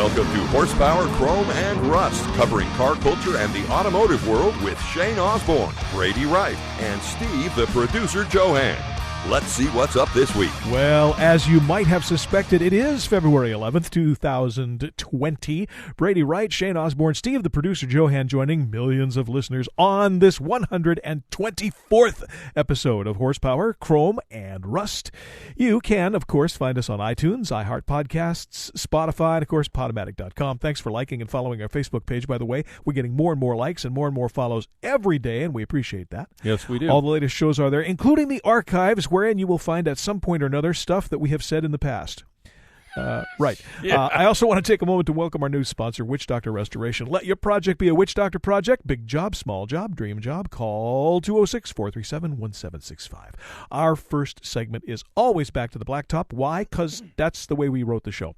Welcome to Horsepower, Chrome, and Rust, covering car culture and the automotive world with Shane Osborne, Brady Wright, and Steve, the producer, Johan. Let's see what's up this week. Well, as you might have suspected, it is February 11th, 2020. Brady Wright, Shane Osborne, Steve, the producer, Johan, joining millions of listeners on this 124th episode of Horsepower, Chrome, and Rust. You can, of course, find us on iTunes, iHeart Podcasts, Spotify, and, of course, Podomatic.com. Thanks for liking and following our Facebook page, by the way. We're getting more and more likes and more follows every day, and we appreciate that. Yes, we do. All the latest shows are there, including the archives, wherein you will find at some point or another stuff that we have said in the past. Right. Yeah. I also want to take a moment to welcome our new sponsor, Witch Doctor Restoration. Let your project be a Witch Doctor project. Big job, small job, dream job. Call 206-437-1765. Our first segment is always back to the blacktop. Why? Because that's the way we wrote the show.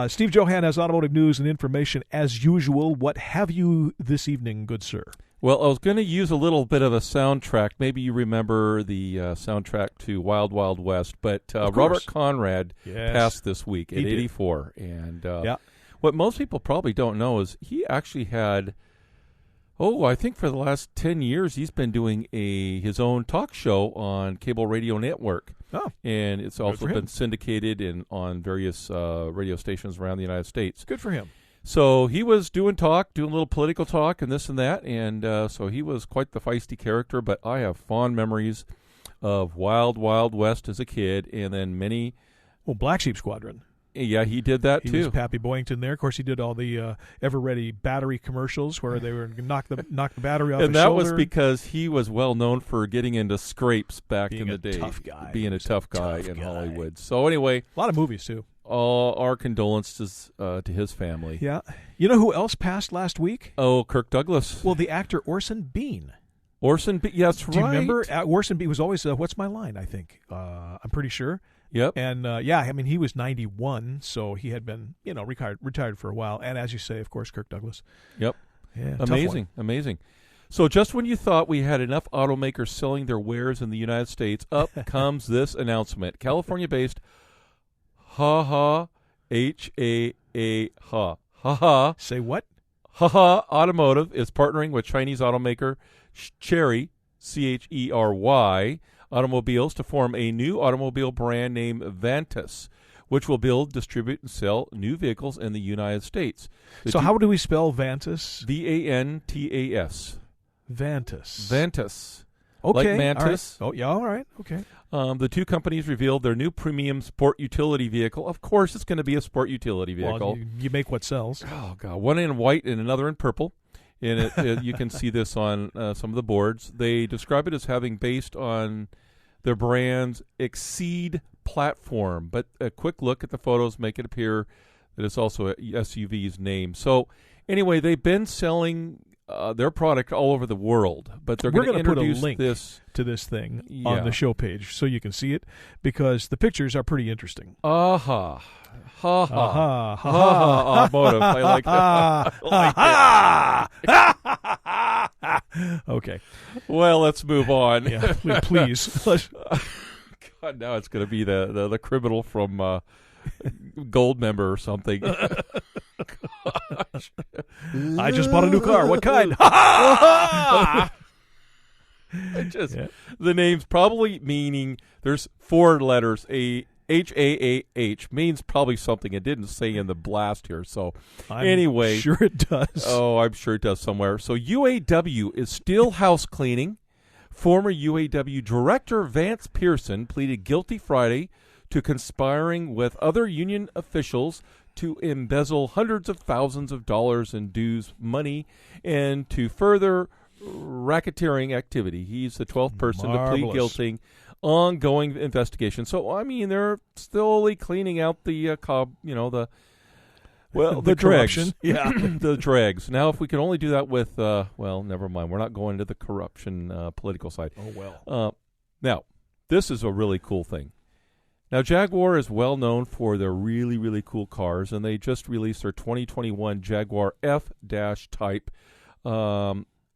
Steve Johan has automotive news and information as usual. What have you this evening, good sir? Well, I was going to use a little bit of a soundtrack. Maybe you remember the soundtrack to Wild Wild West, but Robert Conrad passed this week at 84. And what most people probably don't know is he actually had, I think for the last 10 years, he's been doing his own talk show on cable radio network. Oh, and it's also been syndicated on various radio stations around the United States. Good for him. So he was doing a little political talk and this and that, and so he was quite the feisty character, but I have fond memories of Wild Wild West as a kid, and then many... Well, Black Sheep Squadron. Yeah, he did that too. He was Pappy Boyington there. Of course, he did all the Ever-Ready battery commercials where they were knock the battery off and the shoulder. And that was because he was well known for getting into scrapes back in the day. Being a tough guy in Hollywood. So anyway... A lot of movies, too. All our condolences to his family. Yeah. You know who else passed last week? Oh, Kirk Douglas. Well, the actor Orson Bean. Orson Bean, yes, right. Do you remember? Orson Bean was always, What's My Line, I think. I'm pretty sure. Yep. And, he was 91, so he had been, retired for a while. And as you say, of course, Kirk Douglas. Yep. Yeah, Amazing. So just when you thought we had enough automakers selling their wares in the United States, up comes this announcement. California-based Ha-ha, H-A-A-ha. Ha-ha. Say what? Ha-ha Automotive is partnering with Chinese automaker Chery, C-H-E-R-Y, automobiles to form a new automobile brand named Vantas, which will build, distribute, and sell new vehicles in the United States. So how do we spell Vantas? V-A-N-T-A-S. Vantas. Okay. Like Mantis. All right. Oh, yeah, all right. Okay. The two companies revealed their new premium sport utility vehicle. Of course, it's going to be a sport utility vehicle. Well, you make what sells. Oh, God. One in white and another in purple. And you can see this on some of the boards. They describe it as having based on their brand's Exceed platform. But a quick look at the photos make it appear that it's also a SUV's name. So, anyway, they've been selling their product all over the world, but they're going to introduce put a link to this thing on the show page so you can see it, because the pictures are pretty interesting. Ha-ha. Automotive. I like that. Okay. Well, let's move on. Yeah, please. God, now it's going to be the criminal from Gold Member or something. I just bought a new car. What kind? The name's probably meaning there's 4 letters. H-A-A-H means probably something it didn't say in the blast here. So anyway. I'm sure it does. Oh, I'm sure it does somewhere. So UAW is still house cleaning. Former UAW director Vance Pearson pleaded guilty Friday to conspiring with other union officials to embezzle hundreds of thousands of dollars in dues money and to further racketeering activity. He's the 12th person to plead guilty. Ongoing investigation. So, I mean, they're slowly cleaning out the the dregs. Yeah. The dregs. Now, if we can only do that with, never mind. We're not going to the corruption political side. Oh, well. Now, this is a really cool thing. Now, Jaguar is well known for their really, really cool cars, and they just released their 2021 Jaguar F-Type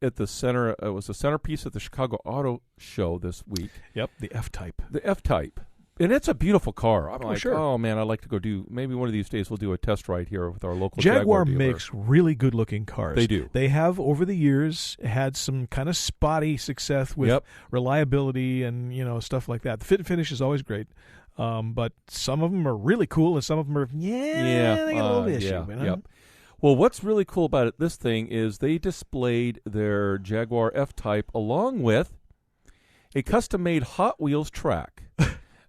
at the center. It was the centerpiece at the Chicago Auto Show this week. Yep, the F-Type. The F-Type. And it's a beautiful car. I'm like, sure. oh man, I'd like to go do. Maybe one of these days we'll do a test ride here with our local Jaguar dealer. makes really good-looking cars. They do. They have over the years had some kind of spotty success with reliability and stuff like that. The fit and finish is always great, but some of them are really cool, and some of them are they got a little issue. Yep. Well, what's really cool about this thing is they displayed their Jaguar F-Type along with a custom-made Hot Wheels track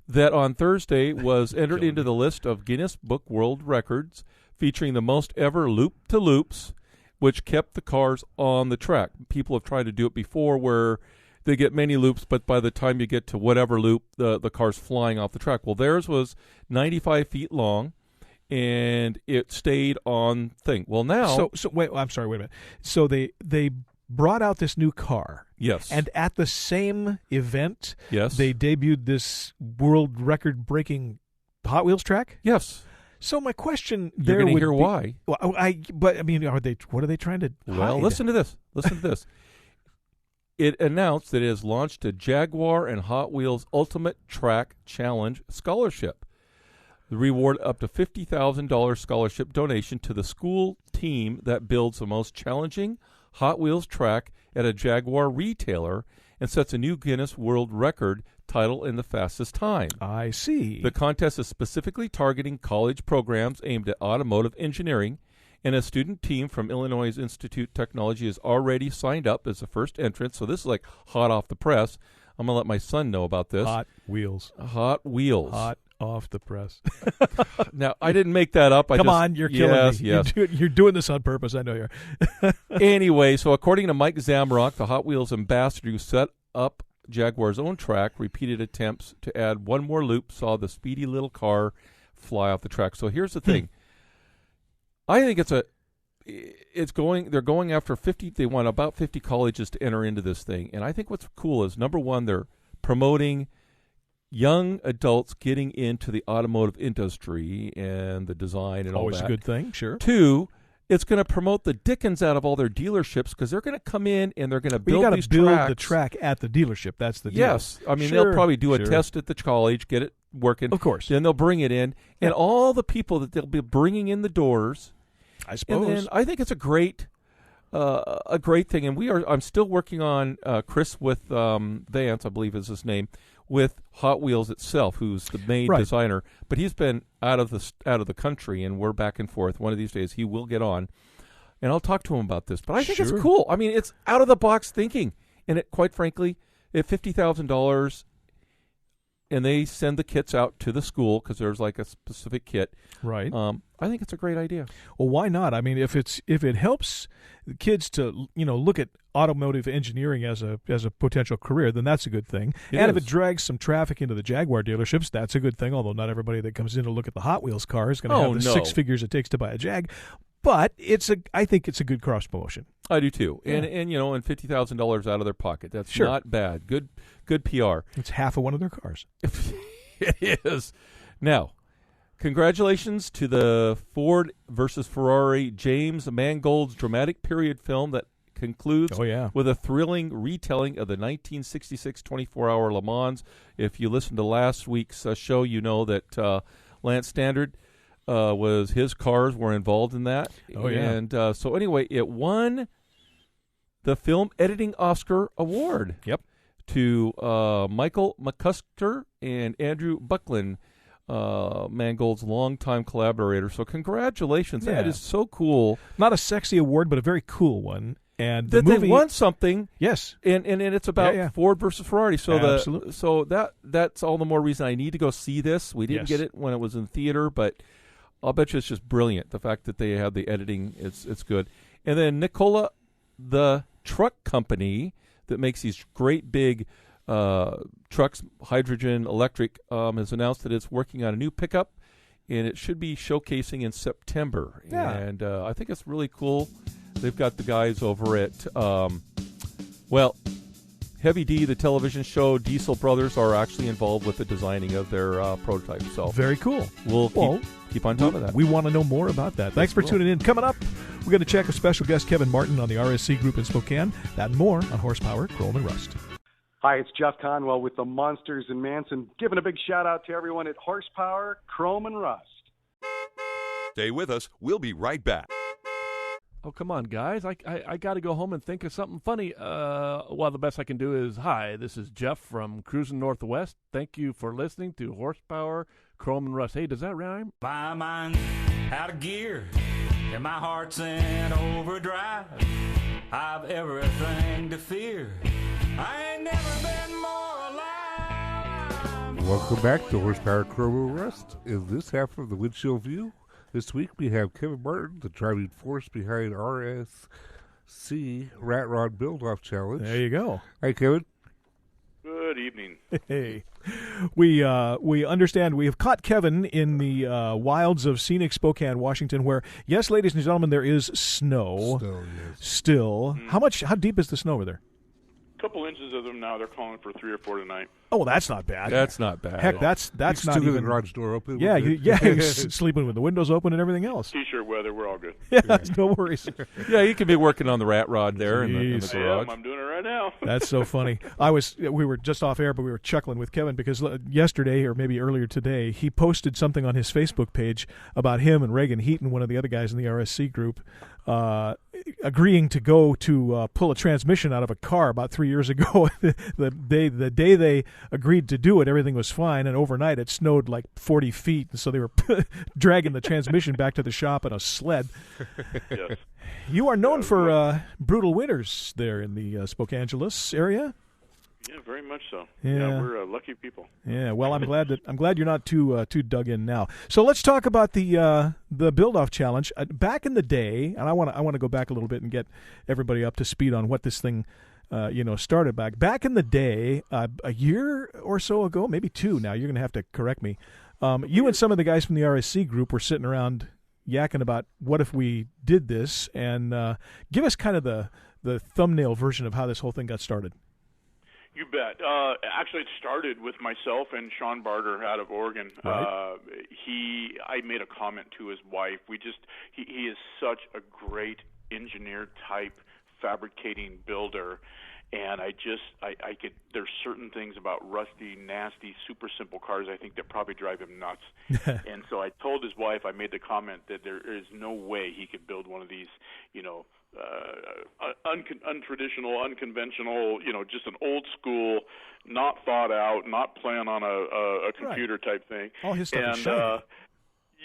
that on Thursday was entered into the list of Guinness Book World Records, featuring the most ever loop-to-loops, which kept the cars on the track. People have tried to do it before where they get many loops, but by the time you get to whatever loop, the car's flying off the track. Well, theirs was 95 feet long, and it stayed on thing. Well, now... So wait, I'm sorry, wait a minute. So they brought out this new car. Yes. And at the same event, yes, they debuted this world record-breaking Hot Wheels track? Yes. So my question You're there going would to hear be, why. Well, what are they trying to hide? Well, listen to this. Listen to this. It announced that it has launched a Jaguar and Hot Wheels Ultimate Track Challenge Scholarship. The reward up to $50,000 scholarship donation to the school team that builds the most challenging Hot Wheels track at a Jaguar retailer and sets a new Guinness World Record title in the fastest time. I see. The contest is specifically targeting college programs aimed at automotive engineering, and a student team from Illinois Institute of Technology is already signed up as the first entrant. So this is like hot off the press. I'm going to let my son know about this. Hot Wheels. Hot Wheels. Hot off the press. Now, I didn't make that up. Come on, you're killing me. Yes. You're doing this on purpose. I know you are. Anyway, so according to Mike Zamrock, the Hot Wheels ambassador who set up Jaguar's own track, repeated attempts to add one more loop saw the speedy little car fly off the track. So here's the thing. I think they're going after 50. They want about 50 colleges to enter into this thing. And I think what's cool is, number one, they're promoting young adults getting into the automotive industry and the design and all that. Always a good thing, sure. Two, it's going to promote the dickens out of all their dealerships because they're going to come in and they're going to build these tracks. You got to build the track at the dealership. That's the deal. Yes. I mean, they'll probably do a test at the college, get it working. Of course. Then they'll bring it in. And all the people that they'll be bringing in the doors. I suppose. And then I think it's a great thing. And I'm still working on Chris with Vance, I believe is his name, with Hot Wheels itself, who's the main designer. But he's been out of the country, and we're back and forth. One of these days he will get on, and I'll talk to him about this. But I think it's cool. I mean, it's out of the box thinking, and it, quite frankly, at $50,000, and they send the kits out to the school because there's like a specific kit. Right. I think it's a great idea. Well, why not? I mean, if it helps the kids to look at automotive engineering as a potential career, then that's a good thing. If it drags some traffic into the Jaguar dealerships, that's a good thing. Although not everybody that comes in to look at the Hot Wheels car is going to have the 6 figures it takes to buy a Jag. But I think it's a good cross promotion. I do too. Yeah. And $50,000 out of their pocket. That's not bad. Good PR. It's half of one of their cars. It is. Now, congratulations to the Ford versus Ferrari James Mangold's dramatic period film that concludes with a thrilling retelling of the 1966 24-hour Le Mans. If you listened to last week's show, you know that Lance Standard his cars were involved in that. Oh, yeah. And so anyway, it won the Film Editing Oscar Award. Yep. To Michael McCusker and Andrew Buckland, Mangold's longtime collaborator. So congratulations. Yeah. That is so cool. Not a sexy award, but a very cool one. And that they won something. Yes. And it's about Ford versus Ferrari. So absolutely. So that's all the more reason I need to go see this. We didn't get it when it was in theater, but I'll bet you it's just brilliant. The fact that they have the editing, it's good. And then Nikola, the truck company that makes these great big trucks, hydrogen, electric, has announced that it's working on a new pickup, and it should be showcasing in September. Yeah. And I think it's really cool. They've got the guys over at, Heavy D, the television show, Diesel Brothers are actually involved with the designing of their prototype. So very cool. We'll keep on top of that. We want to know more about that. Thanks for tuning in. Coming up, we're going to check with special guest Kevin Martin on the RSC Group in Spokane. That and more on Horsepower, Chrome, and Rust. Hi, it's Jeff Conwell with the Monsters in Manson, giving a big shout-out to everyone at Horsepower, Chrome, and Rust. Stay with us. We'll be right back. Oh, come on, guys. I got to go home and think of something funny. Well, the best I can do is, hi, this is Jeff from Cruising Northwest. Thank you for listening to Horsepower, Chrome, and Rust. Hey, does that rhyme? My mind's out of gear, and my heart's in overdrive. I've everything to fear. I ain't never been more alive. Welcome back to Horsepower, Chrome, and Rust. In this half of the Windshield View, this week we have Kevin Martin, the driving force behind RSC Rat Rod Build-Off Challenge. There you go. Hi, Kevin. Good evening. Hey, we understand we have caught Kevin in the wilds of scenic Spokane, Washington, where, yes, ladies and gentlemen, there is snow. Still. Mm-hmm. How deep is the snow over there? Couple inches of them now. They're calling for 3 or 4 tonight. Oh, well, that's not bad. That's not bad. Heck, that's not Still even the garage door open. Yeah, he's sleeping with the windows open and everything else. T-shirt weather, we're all good. Yeah, no worries. Yeah, you could be working on the rat rod there in the Jeez. garage. I'm doing it right now. That's so funny. We were just off air, but we were chuckling with Kevin because yesterday, or maybe earlier today, he posted something on his Facebook page about him and Reagan Heaton, one of the other guys in the RSC group, agreeing to go to pull a transmission out of a car about 3 years ago. the day they agreed to do it, everything was fine, and overnight it snowed like 40 feet, and so they were dragging the transmission back to the shop in a sled. Yes. You are known for brutal winters there in the Spokangeles area. Yeah, very much so. Yeah. We're lucky people. Yeah, well, I'm glad you're not too dug in now. So let's talk about the build-off challenge. Back in the day, and I want to go back a little bit and get everybody up to speed on what this thing started back in the day, a year or so ago, maybe 2 now. You're going to have to correct me. You and some of the guys from the RSC group were sitting around yakking about what if we did this, and give us kind of the thumbnail version of how this whole thing got started. You bet. Actually, it started with myself and Sean Barter out of Oregon. Right. I made a comment to his wife. He is such a great engineer type, fabricating builder, and I could. There's certain things about rusty, nasty, super simple cars I think that probably drive him nuts. And so I told his wife. I made the comment that there is no way he could build one of these, untraditional, unconventional, just an old school, not thought out, not plan on a computer type thing. All his stuff is and shiny.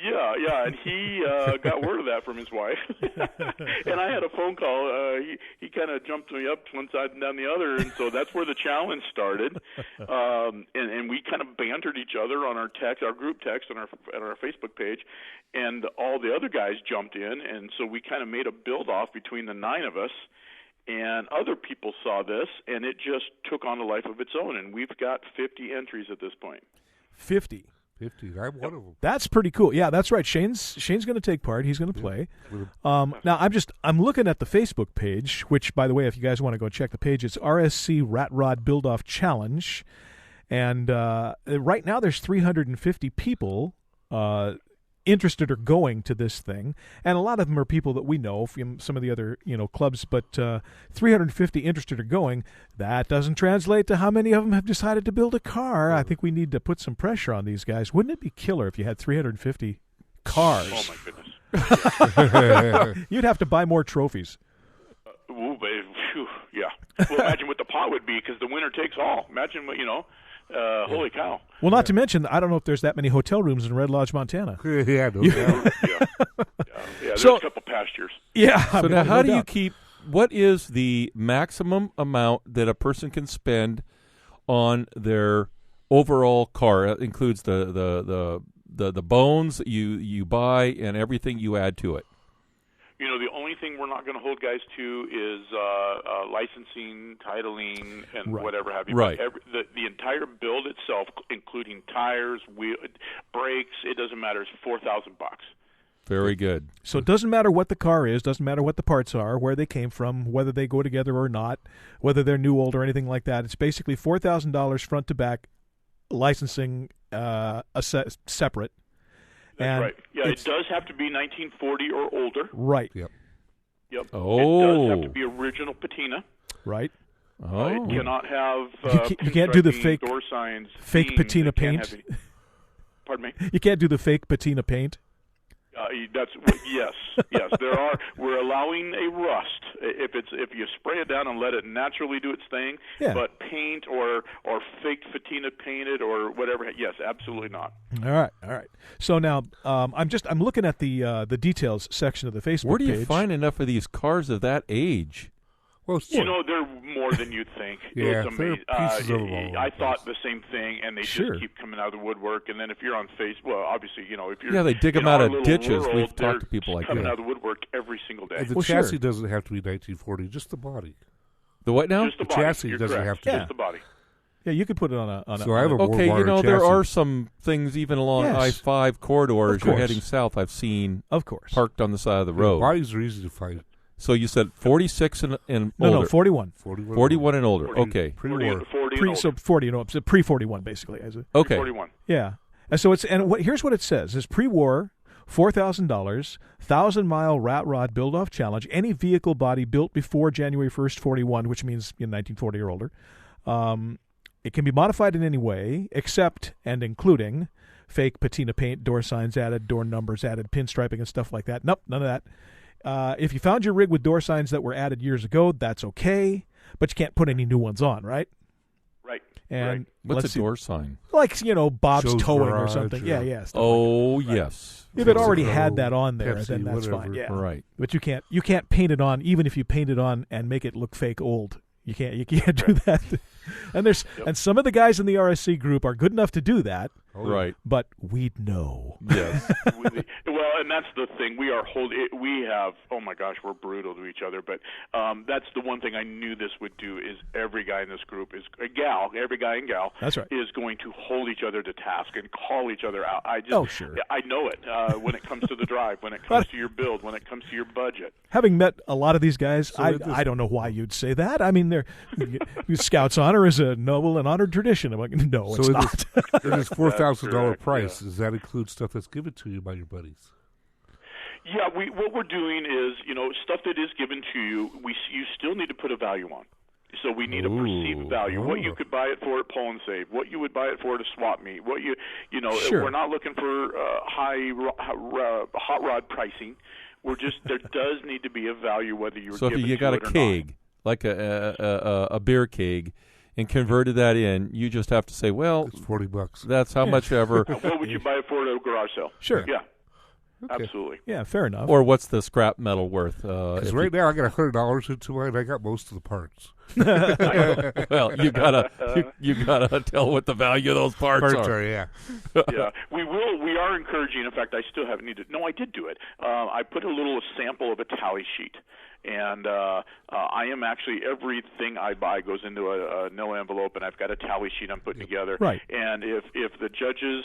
yeah, and he got word of that from his wife. And I had a phone call. He kind of jumped me up one side and down the other, and so that's where the challenge started. And we kind of bantered each other on our group text, on our Facebook page, and all the other guys jumped in, and so we kind of made a build-off between the 9 of us. And other people saw this, and it just took on a life of its own, and we've got 50 entries at this point. 50. 50. I'm one of them. That's pretty cool. Yeah, that's right. Shane's going to take part. He's going to play. Now I'm looking at the Facebook page, which, by the way, if you guys want to go check the page, it's RSC Rat Rod Build Off Challenge, and right now there's 350 people interested or going to this thing, and a lot of them are people that we know from some of the other clubs, but 350 interested or going. That doesn't translate to how many of them have decided to build a car. I think we need to put some pressure on these guys. Wouldn't it be killer if you had 350 cars? Oh my goodness. You'd have to buy more trophies. Yeah. Well, imagine what the pot would be, because the winner takes all. Imagine what holy cow. Well, not to mention, I don't know if there's that many hotel rooms in Red Lodge, Montana. Yeah, no doubt. Yeah, there's a couple pastures. Yeah. So now how do you keep, what is the maximum amount that a person can spend on their overall car? It includes the bones that you buy and everything you add to it. The only thing we're not going to hold guys to is licensing, titling, and whatever have you. Right. The entire build itself, including tires, brakes, it doesn't matter. It's $4,000. Very good. So it doesn't matter what the car is, doesn't matter what the parts are, where they came from, whether they go together or not, whether they're new, old, or anything like that. It's basically $4,000 front to back, licensing separate. That's right. Yeah, it does have to be 1940 or older. Right. Yep. Yep. Oh. It does have to be original patina. Right. Oh. It cannot have you can't do the pinstriping, fake door signs, fake beams. patina It can't paint. have pardon me? You can't do the fake patina paint. That's yes. We're allowing a rust if you spray it down and let it naturally do its thing. Yeah. But paint or fake patina painted or whatever, yes, absolutely not. All right. So now I'm looking at the details section of the Facebook Where do you page. find enough of these cars of that age? Well, You know, they're more than you'd think. Yeah, It's there are amazing. pieces of them all over I the thought place. the same thing, and they Sure. just keep coming out of the woodwork. And then if you're on Facebook, well, obviously, if you're Yeah, they dig in them out our of little ditches. world, We've they're talked to people like coming that. out of the woodwork every single day. And the Well, chassis sure. doesn't have to be 1940, just the body. The what now? Just the the body. chassis You're doesn't correct. have to be- Just the body. Yeah, you could put it on a. So I have a Okay, more modern there chassis. are some things even along Yes. I-5 corridors. Of You're course. heading south. I've seen Of course. parked on the side of the The road. bodies are easy to find. So you said 46 and No, older. 41. 41 and older. 40. Okay. Pre-war. 40 and Pre, older. so 40, it's pre-41 basically. Okay. 41. Yeah. And so here's what it says. It's pre-war, $4,000, 1,000-mile rat rod build-off challenge. Any vehicle body built before January 1st, 41, which means 1940 or older. It can be modified in any way, except and including fake patina paint, door signs added, door numbers added, pinstriping and stuff like that. Nope, none of that. If you found your rig with door signs that were added years ago, that's okay, but you can't put any new ones on, right? Right. And What's let's a door sign? like Bob's Shows Towing or garage something. or- Yeah. Stuff like that. Oh, yes. If it already Pepsi, had that on there, Pepsi, then that's whatever. fine. Yeah. Right. But you can't paint it on, even if you paint it on and make it look fake old. You can't do that. And and some of the guys in the RSC group are good enough to do that, Right. but we'd know. Yes. Well, and that's the thing. We have, oh my gosh, we're brutal to each other, but that's the one thing I knew this would do is every guy in this group every guy and gal That's right. is going to hold each other to task and call each other out. Sure. I know it when it comes to the drive, when it comes to your build, when it comes to your budget. Having met a lot of these guys, So I don't know why you'd say that. I mean, Scouts honor is a noble and honored tradition. I'm like, no, it's So not. in this $4,000 correct, price, does that include stuff that's given to you by your buddies? Yeah, what we're doing is, stuff that is given to you, you still need to put a value on. So we need a perceived value. What you could buy it for at Pull and Save, what you would buy it for at a swap meet, Sure. We're not looking for hot rod pricing. There does need to be a value whether you're So if given you to got a it or keg, like a beer keg, and converted that in, you just have to say, well, It's $40. that's how much ever, not. What would you buy it for at a garage sale? Sure. Yeah, Okay. absolutely. Yeah, fair enough. or what's the scrap metal worth? Because right now I got $100 into mine. I got most of the parts. Well, you gotta tell what the value of those parts are. yeah. Yeah, we are encouraging. In fact, I still haven't needed. No, I did do it. I put a little sample of a tally sheet, and I am actually everything I buy goes into a no envelope, and I've got a tally sheet I'm putting together. Right. And if the judges,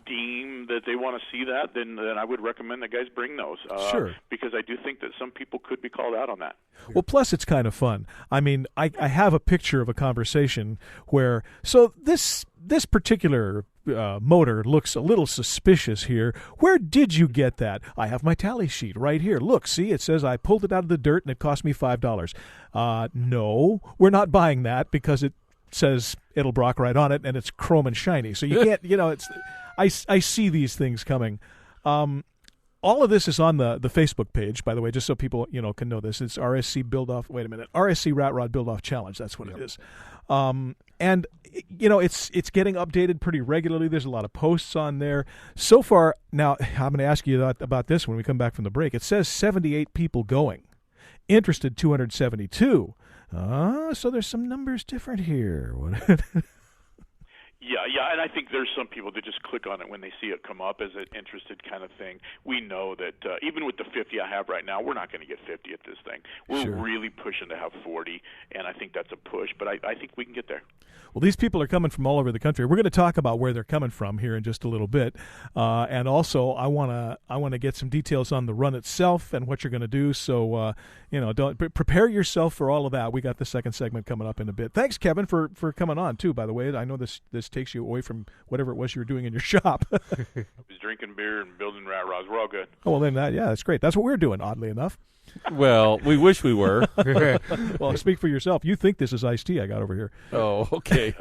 deem that they want to see that, then I would recommend that guys bring those. Sure. Because I do think that some people could be called out on that. Well, plus it's kind of fun. I mean, I have a picture of a conversation where, so this particular motor looks a little suspicious here. Where did you get that? I have my tally sheet right here. Look, see, it says I pulled it out of the dirt and it cost me $5. No, we're not buying that because it says Edelbrock right on it and it's chrome and shiny. So you can't, it's. I see these things coming. All of this is on the Facebook page, by the way, just so people can know this. It's RSC Build-Off. Wait a minute, RSC Rat Rod Build-Off Challenge. That's what it is. And it's getting updated pretty regularly. There's a lot of posts on there. So far, now I'm going to ask you about this when we come back from the break. It says 78 people going. Interested 272. So there's some numbers different here. Yeah, and I think there's some people that just click on it when they see it come up as an interested kind of thing. We know that even with the 50 I have right now, we're not going to get 50 at this thing. We're really pushing to have 40, and I think that's a push, but I think we can get there. Well, these people are coming from all over the country. We're going to talk about where they're coming from here in just a little bit, and also I want to get some details on the run itself and what you're going to do. So don't prepare yourself for all of that. We got the second segment coming up in a bit. Thanks, Kevin, for coming on too. By the way, I know this takes you away from whatever it was you were doing in your shop. I was drinking beer and building rat rods. We're all good. Oh well, then that's great. That's what we're doing. Oddly enough. Well, we wish we were. Well, speak for yourself. You think this is iced tea I got over here. Oh, okay.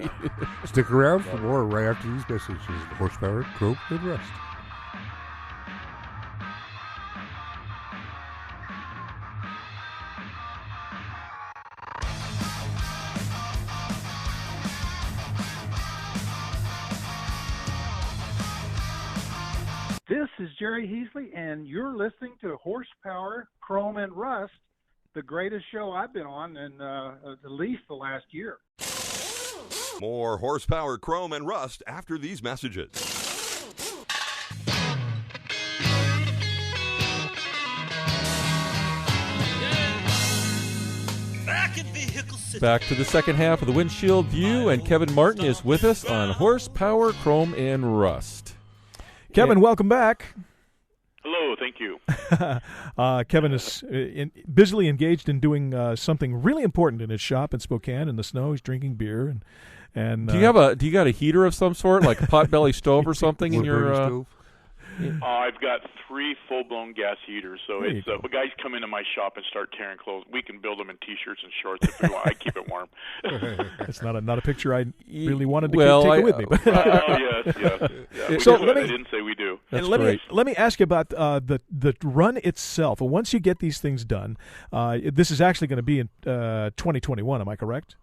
Stick around for more right after these messages. Horsepower, Chrome, and Rust. This is Jerry Heasley, and you're listening to Horsepower, Chrome, and Rust, the greatest show I've been on in at least the last year. More Horsepower, Chrome, and Rust after these messages. Back to the second half of the Windshield View, and Kevin Martin is with us on Horsepower, Chrome, and Rust. Kevin, welcome back. Hello, thank you. Kevin is busily engaged in doing something really important in his shop in Spokane in the snow. He's drinking beer and do you got a heater of some sort, like a potbelly stove or something in your? Stove? I've got 3 full-blown gas heaters, so it's the guys come into my shop and start tearing clothes. We can build them in T-shirts and shorts if we want. I keep it warm. It's not a picture I really wanted to take it with me. But yes. Yeah. So I didn't say we do. That's let great. me ask you about the run itself. Once you get these things done, this is actually going to be in 2021. Am I correct?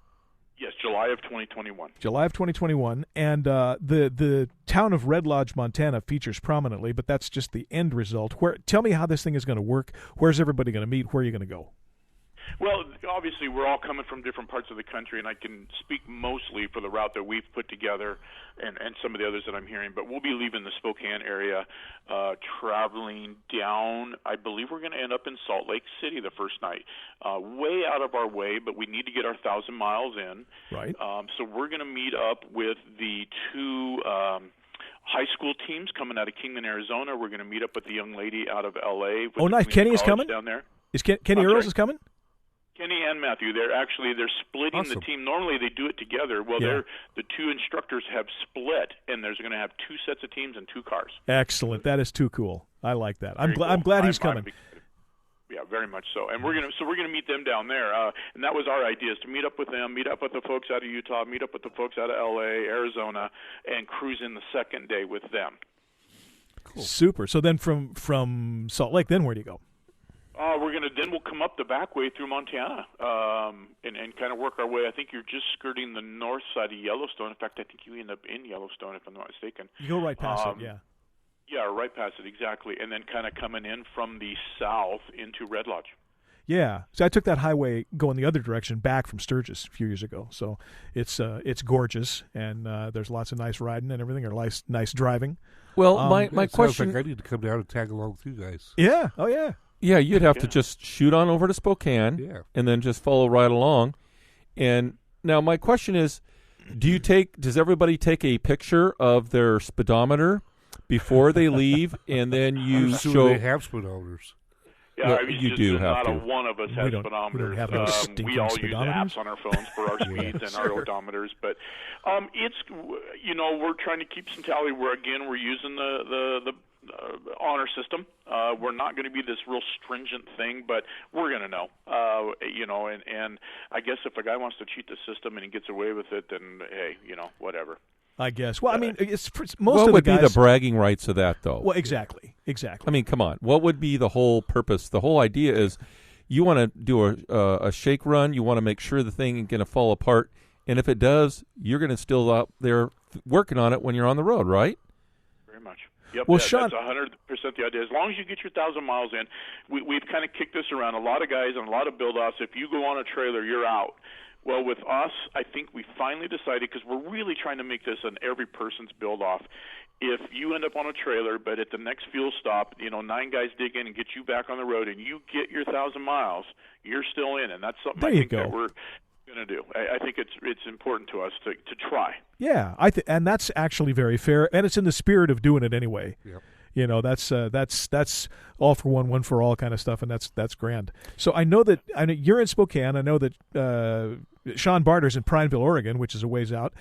Yes, July of 2021. July of 2021, and the town of Red Lodge, Montana, features prominently. But that's just the end result. Tell me how this thing is going to work. Where's everybody going to meet? Where are you going to go? Well, obviously, we're all coming from different parts of the country, and I can speak mostly for the route that we've put together and some of the others that I'm hearing. But we'll be leaving the Spokane area, traveling down. I believe we're going to end up in Salt Lake City the first night. Way out of our way, but we need to get our 1,000 miles in. Right. So we're going to meet up with the 2 high school teams coming out of Kingman, Arizona. We're going to meet up with the young lady out of L.A. Oh, nice. Kenny is coming? Down there. Is Kenny Earls is coming? Kenny and Matthew, they're splitting Awesome. the team. Normally they do it together. Well, Yeah. the 2 instructors have split, and there's going to have 2 sets of teams and 2 cars. Excellent. That is too cool. I like that. I'm Very I'm cool. glad he's coming. Yeah, very much so. And we're gonna meet them down there. And that was our idea, is to meet up with them, meet up with the folks out of Utah, meet up with the folks out of L.A., Arizona, and cruise in the second day with them. Cool. Super. So then from Salt Lake, then where do you go? We'll come up the back way through Montana, and kind of work our way. I think you're just skirting the north side of Yellowstone. In fact, I think you end up in Yellowstone, if I'm not mistaken. You go right past it, yeah. Yeah, right past it, exactly. And then kind of coming in from the south into Red Lodge. Yeah. So I took that highway going the other direction back from Sturgis a few years ago. So it's gorgeous, and there's lots of nice riding and everything, or nice driving. Well, my Sounds question. like I need to come down and tag along with you guys. Yeah. Oh, yeah. Yeah, you'd have to just shoot on over to Spokane and then just follow right along. And now my question is, does everybody take a picture of their speedometer before they leave, and then you show? They have speedometers. Yeah, Well, you do have not to. a one of us has speedometers. We don't have any stinking we all use speedometers. apps on our phones for our speeds and our odometers. But it's we're trying to keep some tally. We're using the honor system. We're not going to be this real stringent thing, but we're going to know. And I guess if a guy wants to cheat the system and he gets away with it, then hey, whatever. I guess. Well, I mean, it's most What of the would guys. be the bragging rights of that, though? Well, exactly. I mean, come on. What would be the whole purpose? The whole idea is you want to do a shake run. You want to make sure the thing ain't going to fall apart. And if it does, you're going to still out there working on it when you're on the road, right? Very much. Yep, Well, Sean, Sean, that's 100% the idea. As long as you get your 1,000 miles in, we've kind of kicked this around. A lot of guys and a lot of build-offs, if you go on a trailer, you're out. Well, with us, I think we finally decided, because we're really trying to make this an every person's build-off. If you end up on a trailer, but at the next fuel stop, 9 guys dig in and get you back on the road, and you get your 1,000 miles, you're still in, and that's something There I you think go. that we're going to do. I think it's important to us to try. Yeah, and that's actually very fair, and it's in the spirit of doing it anyway. Yep. That's all for one for all kind of stuff, and that's grand. So I know you're in Spokane. I know that Sean Barter's in Prineville, Oregon, which is a ways out.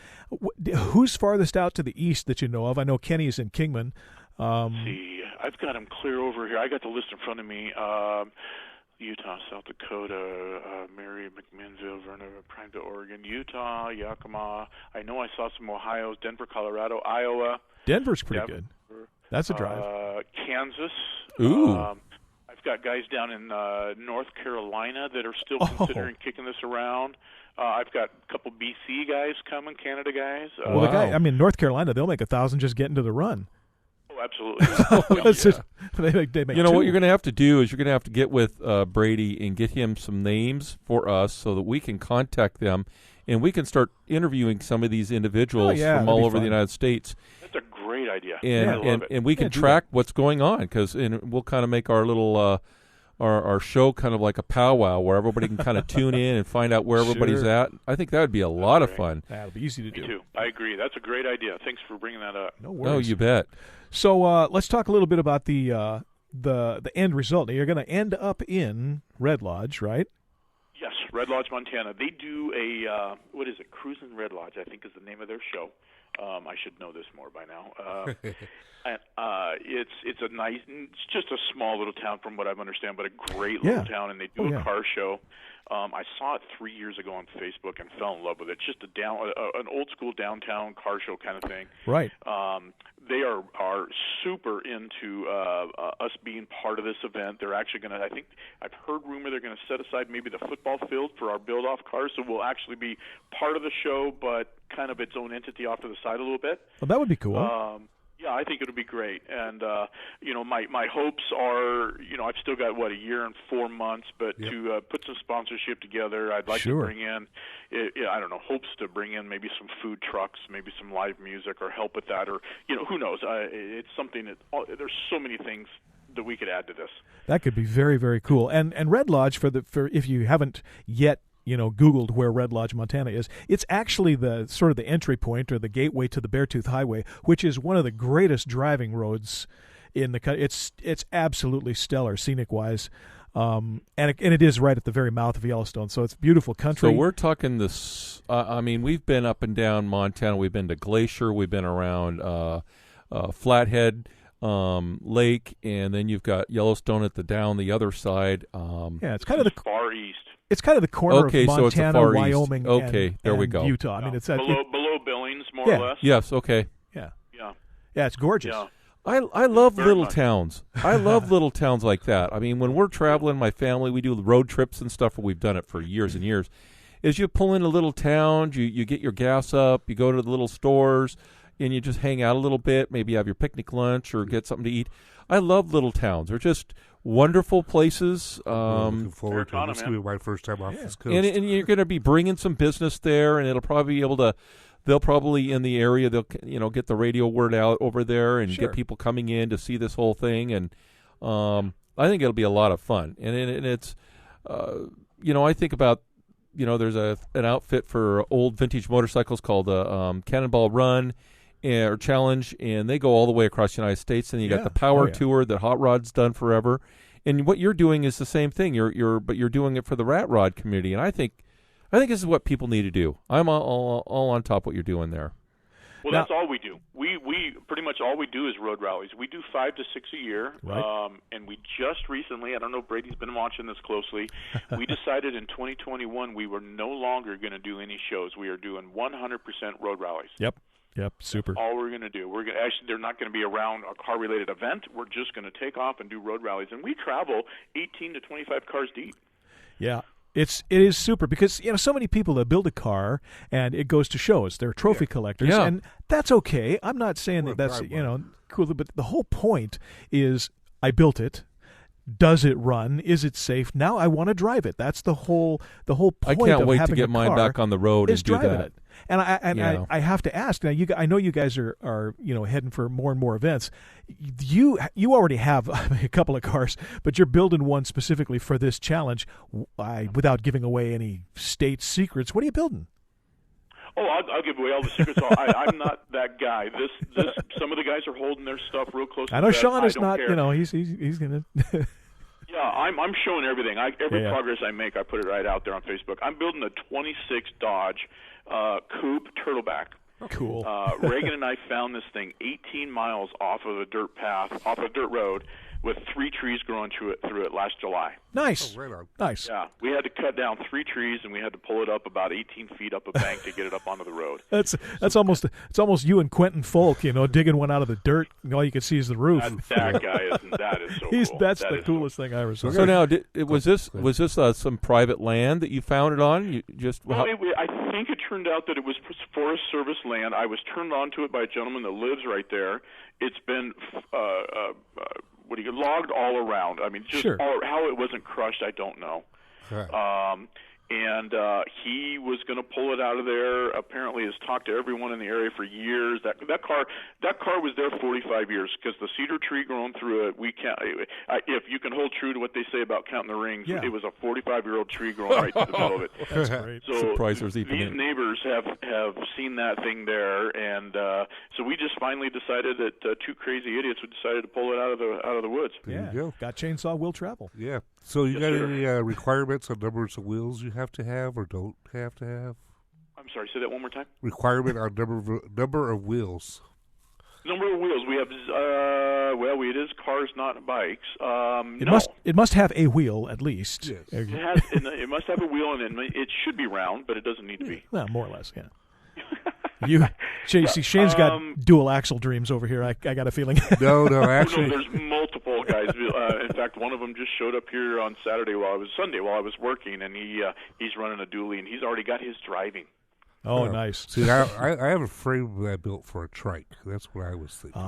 Who's farthest out to the east that you know of? I know Kenny's in Kingman. See, I've got them clear over here. I got the list in front of me. Utah, South Dakota, Mary, McMinnville, Vernon, Prineville, Oregon, Utah, Yakima. I know I saw some Ohio, Denver, Colorado, Iowa. Denver's pretty good. That's a drive. Kansas. Ooh. I've got guys down in North Carolina that are still considering kicking this around. I've got a couple BC guys coming, Canada guys. Well, the guy, North Carolina, they'll make 1,000 just getting to the run. Oh, absolutely. They make You know, two. what you're going to have to do is you're going to have to get with Brady and get him some names for us so that we can contact them and we can start interviewing some of these individuals from all over the United States. That's a great idea. And we can track what's going on and we'll kind of make our little our show kind of like a powwow where everybody can kind of tune in and find out where everybody's at. I think that would be a lot of fun. That'll be easy to do. Me too. I agree. That's a great idea. Thanks for bringing that up. No worries. Oh, you bet. So let's talk a little bit about the end result. Now, you're going to end up in Red Lodge, right? Yes, Red Lodge, Montana. They do a Cruisin' Red Lodge, I think is the name of their show. I should know this more by now. And it's a nice, it's just a small little town from what I understand, but a great little town, and they do a car show. I saw it 3 years ago on Facebook and fell in love with it. Just an old school downtown car show kind of thing. Right. They are super into us being part of this event. They're actually going to, I think, I've heard rumor they're going to set aside maybe the football field for our build-off cars, so we'll actually be part of the show, but kind of its own entity off to the side a little bit. Well, that would be cool. Yeah, I think it would be great. And, my hopes are, I've still got, a year and 4 months, but to put some sponsorship together, I'd like to bring in, hopes to bring in maybe some food trucks, maybe some live music or help with that, or, who knows. It's something that, there's so many things that we could add to this. That could be very, very cool. And Red Lodge, for if you haven't yet Googled where Red Lodge, Montana is, it's actually the sort of the entry point or the gateway to the Beartooth Highway, which is one of the greatest driving roads in the country. It's absolutely stellar scenic wise. And it is right at the very mouth of Yellowstone, so it's beautiful country. So we're talking this, we've been up and down Montana. We've been to Glacier. We've been around Flathead Lake, and then you've got Yellowstone down the other side. It's kind of the far east. It's kind of the corner of Montana, so it's the far Wyoming, east. There we go. Utah. I mean, it's below Billings, more or less. Yes. Okay. Yeah. It's gorgeous. Yeah. I love little towns. I love little towns like that. I mean, when we're traveling, my family, we do road trips and stuff, we've done it for years and years. Is you pull in a little town, you get your gas up, you go to the little stores, and you just hang out a little bit, maybe have your picnic lunch or get something to eat. I love little towns. They're just wonderful places. Looking forward to it. This will be my first time off this coast. And you're going to be bringing some business there, and it'll probably be able to. They'll probably in the area. They'll get the radio word out over there and get people coming in to see this whole thing. And I think it'll be a lot of fun. And it's I think about there's an outfit for old vintage motorcycles called Cannonball Run or Challenge, and they go all the way across the United States. And you got the Power Tour that Hot Rod's done forever. And what you're doing is the same thing. But you're doing it for the Rat Rod community. And I think this is what people need to do. I'm all on top of what you're doing there. Well, that's all we do. We pretty much all we do is road rallies. We do 5 to 6 a year, right. And we just recently, I don't know if Brady's been watching this closely, we decided in 2021 we were no longer going to do any shows. We are doing 100% road rallies. Yep, super. That's all we're going to do. They're not going to be around a car-related event. We're just going to take off and do road rallies, and we travel 18 to 25 cars deep. Yeah. It is super because so many people that build a car and it goes to shows. They're trophy collectors, and that's okay. I'm not saying that's cool, but the whole point is I built it. Does it run? Is it safe? Now I want to drive it. That's the whole point. I can't wait to having get mine back on the road and do that. It. And I have to ask now. I know you guys are heading for more and more events. You already have a couple of cars, but you're building one specifically for this challenge. Without giving away any state secrets, what are you building? Oh, I'll give away all the secrets. I'm not that guy. This some of the guys are holding their stuff real close. I know Sean is not. Care. He's gonna. Yeah, I'm showing everything. Every progress I make, I put it right out there on Facebook. I'm building a 26 Dodge Coupe Turtleback. Cool. Reagan and I found this thing 18 miles off of a dirt path, off a dirt road, with 3 trees growing through it last July. Nice. Oh, right on. Nice. Yeah, we had to cut down 3 trees, and we had to pull it up about 18 feet up a bank to get it up onto the road. It's almost you and Quentin Folk, digging one out of the dirt, and all you can see is the roof. That guy is so cool. That's That the is coolest thing I ever saw. So now, was this some private land that you found it on? I think it turned out that it was Forest Service land. I was turned on to it by a gentleman that lives right there. It's been logged all around. I mean, just sure. How it wasn't crushed, I don't know. And he was going to pull it out of there. Apparently, has talked to everyone in the area for years. That car was there 45 years because the cedar tree growing through it. We can't. If you can hold true to what they say about counting the rings, it was a 45-year-old tree growing right through the middle of it. That's great. So Surprisers these neighbors have seen that thing there, and so we just finally decided that 2 crazy idiots decided to pull it out of the woods. There you go. Got chainsaw, will travel. Yeah. So you got any requirements on numbers of wheels you have to have or don't have to have? I'm sorry, say that one more time. Requirement on number of wheels. Number of wheels. We have it is cars, not bikes. It must have a wheel at least. Yes. It must have a wheel, and it should be round, but it doesn't need to be. Well, more or less, yeah. Shane's got dual axle dreams over here. I got a feeling. No, actually, there's multiple guys. In fact, one of them just showed up here on Sunday while I was working, and he's running a dually, and he's already got his driving. Oh, nice. See, I have a frame that I built for a trike. That's what I was thinking.